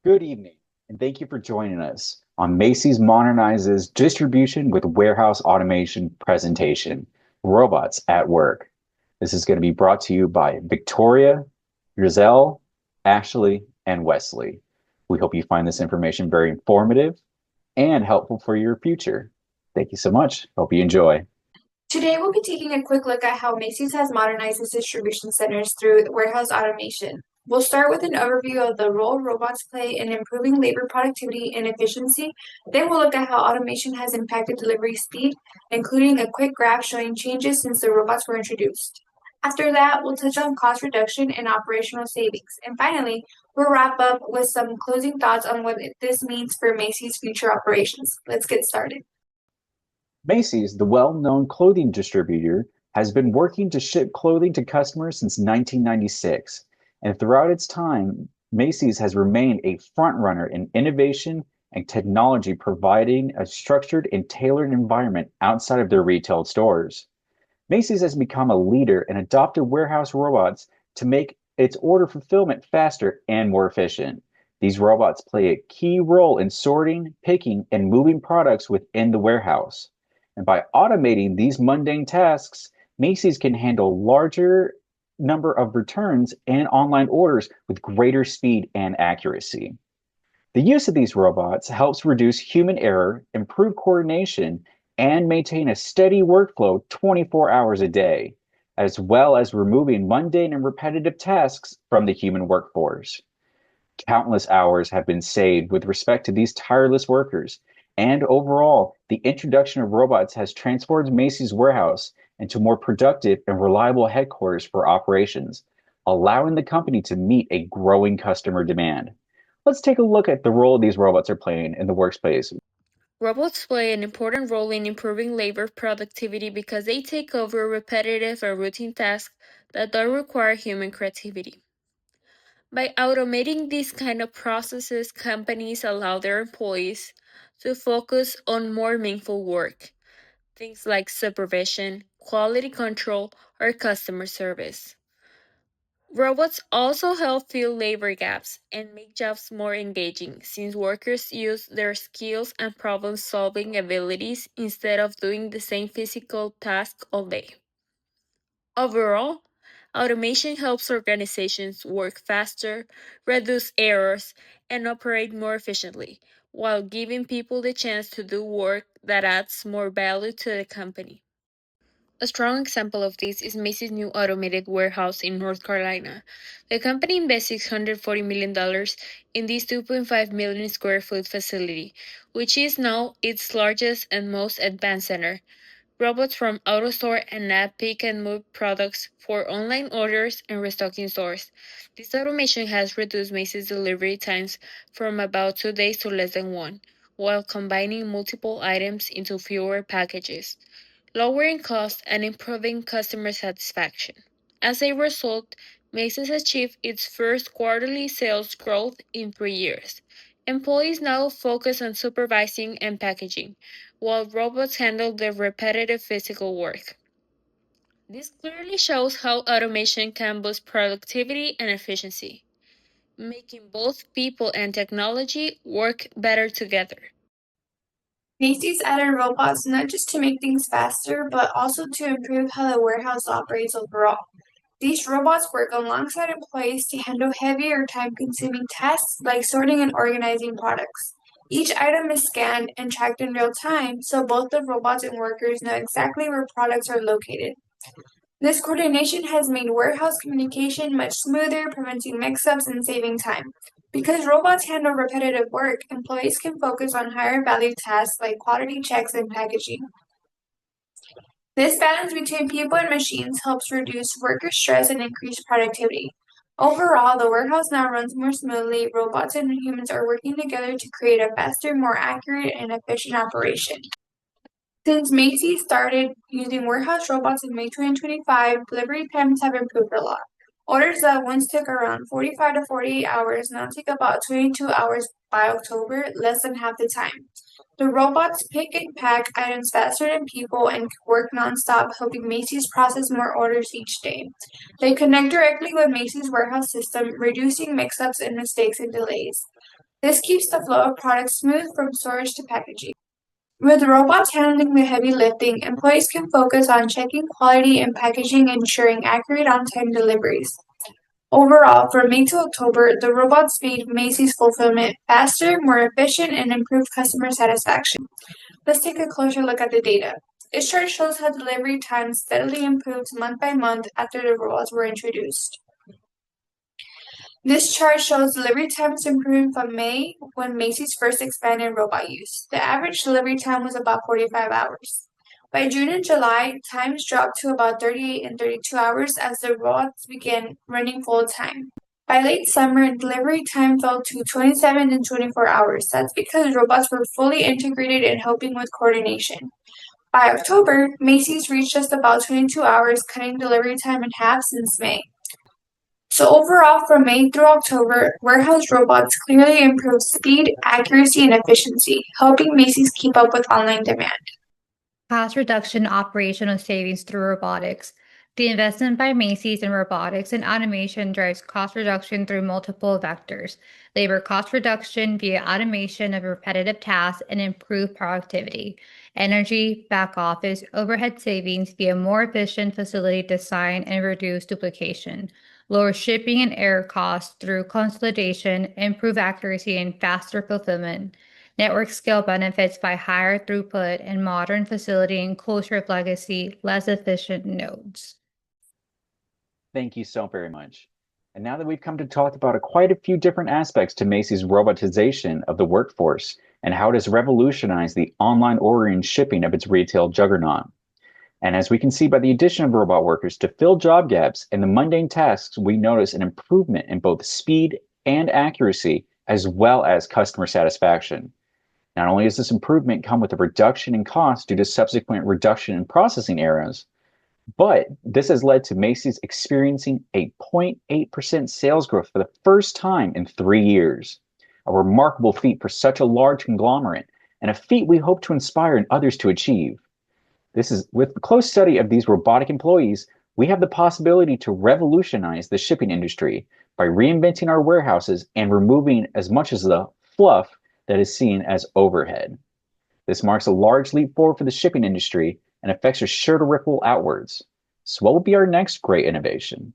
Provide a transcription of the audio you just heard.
Good evening, and thank you for joining us on Macy's Modernizes Distribution with Warehouse Automation presentation, Robots at Work. This is going to be brought to you by Victoria, Giselle, Ashley, and Wesley. We hope you find this information very informative and helpful for your future. Thank you so much. Hope you enjoy. Today, we'll be taking a quick look at how Macy's has modernized its distribution centers through warehouse automation. We'll start with an overview of the role robots play in improving labor productivity and efficiency. Then we'll look at how automation has impacted delivery speed, including a quick graph showing changes since the robots were introduced. After that, we'll touch on cost reduction and operational savings. And finally, we'll wrap up with some closing thoughts on what this means for Macy's future operations. Let's get started. Macy's, the well-known clothing distributor, has been working to ship clothing to customers since 1996. And throughout its time, Macy's has remained a frontrunner in innovation and technology, providing a structured and tailored environment outside of their retail stores. Macy's has become a leader and adopted warehouse robots to make its order fulfillment faster and more efficient. These robots play a key role in sorting, picking, and moving products within the warehouse. And by automating these mundane tasks, Macy's can handle larger number of returns and online orders with greater speed and accuracy. The use of these robots helps reduce human error, improve coordination, and maintain a steady workflow 24 hours a day, as well as removing mundane and repetitive tasks from the human workforce. Countless hours have been saved with respect to these tireless workers, and overall, the introduction of robots has transformed Macy's warehouse into more productive and reliable headquarters for operations, allowing the company to meet a growing customer demand. Let's take a look at the role these robots are playing in the workspace. Robots play an important role in improving labor productivity because they take over repetitive or routine tasks that don't require human creativity. By automating these kind of processes, companies allow their employees to focus on more meaningful work, things like supervision, quality control, or customer service. Robots also help fill labor gaps and make jobs more engaging since workers use their skills and problem solving abilities instead of doing the same physical task all day. Overall, automation helps organizations work faster, reduce errors, and operate more efficiently, while giving people the chance to do work that adds more value to the company. A strong example of this is Macy's new automated warehouse in North Carolina. The company invested $640 million in this 2.5 million square foot facility, which is now its largest and most advanced center. Robots from AutoStore and app pick and move products for online orders and restocking stores. This automation has reduced Macy's delivery times from about 2 days to less than one, while combining multiple items into fewer packages, lowering costs and improving customer satisfaction. As a result, Macy's achieved its first quarterly sales growth in 3 years. Employees now focus on supervising and packaging, while robots handle the repetitive physical work. This clearly shows how automation can boost productivity and efficiency, making both people and technology work better together. Macy's added robots not just to make things faster, but also to improve how the warehouse operates overall. These robots work alongside employees to handle heavier time consuming tasks like sorting and organizing products. Each item is scanned and tracked in real time, so both the robots and workers know exactly where products are located. This coordination has made warehouse communication much smoother, preventing mix-ups and saving time. Because robots handle repetitive work, employees can focus on higher value tasks like quality checks and packaging. This balance between people and machines helps reduce worker stress and increase productivity. Overall, the warehouse now runs more smoothly. Robots and humans are working together to create a faster, more accurate, and efficient operation. Since Macy started using warehouse robots in May 2025, delivery times have improved a lot. Orders that once took around 45 to 48 hours now take about 22 hours by October, less than half the time. The robots pick and pack items faster than people and work nonstop, helping Macy's process more orders each day. They connect directly with Macy's warehouse system, reducing mix-ups and mistakes and delays. This keeps the flow of products smooth from storage to packaging. With robots handling the heavy lifting, employees can focus on checking quality and packaging and ensuring accurate on-time deliveries. Overall, from May to October, the robots made Macy's fulfillment faster, more efficient, and improved customer satisfaction. Let's take a closer look at the data. This chart shows how delivery times steadily improved month by month after the robots were introduced. This chart shows delivery times improving from May when Macy's first expanded robot use. The average delivery time was about 45 hours. By June and July, times dropped to about 38 and 32 hours as the robots began running full time. By late summer, delivery time fell to 27 and 24 hours. That's because robots were fully integrated and helping with coordination. By October, Macy's reached just about 22 hours, cutting delivery time in half since May. So overall, from May through October, warehouse robots clearly improved speed, accuracy, and efficiency, helping Macy's keep up with online demand. Cost reduction, operational savings through robotics. The investment by Macy's in robotics and automation drives cost reduction through multiple vectors. Labor cost reduction via automation of repetitive tasks and improved productivity. Energy, back office, overhead savings via more efficient facility design and reduced duplication. Lower shipping and air costs through consolidation, improved accuracy, and faster fulfillment. Network scale benefits by higher throughput and modern facility and closure of legacy, less efficient nodes. Thank you so very much. And now that we've come to talk about quite a few different aspects to Macy's robotization of the workforce and how it has revolutionized the online ordering and shipping of its retail juggernaut. And as we can see by the addition of robot workers to fill job gaps in the mundane tasks, we notice an improvement in both speed and accuracy, as well as customer satisfaction. Not only does this improvement come with a reduction in cost due to subsequent reduction in processing errors, but this has led to Macy's experiencing a 0.8% sales growth for the first time in 3 years. A remarkable feat for such a large conglomerate, and a feat we hope to inspire others to achieve. This is with a close study of these robotic employees, we have the possibility to revolutionize the shipping industry by reinventing our warehouses and removing as much as the fluff that is seen as overhead. This marks a large leap forward for the shipping industry, and effects are sure to ripple outwards. So what will be our next great innovation?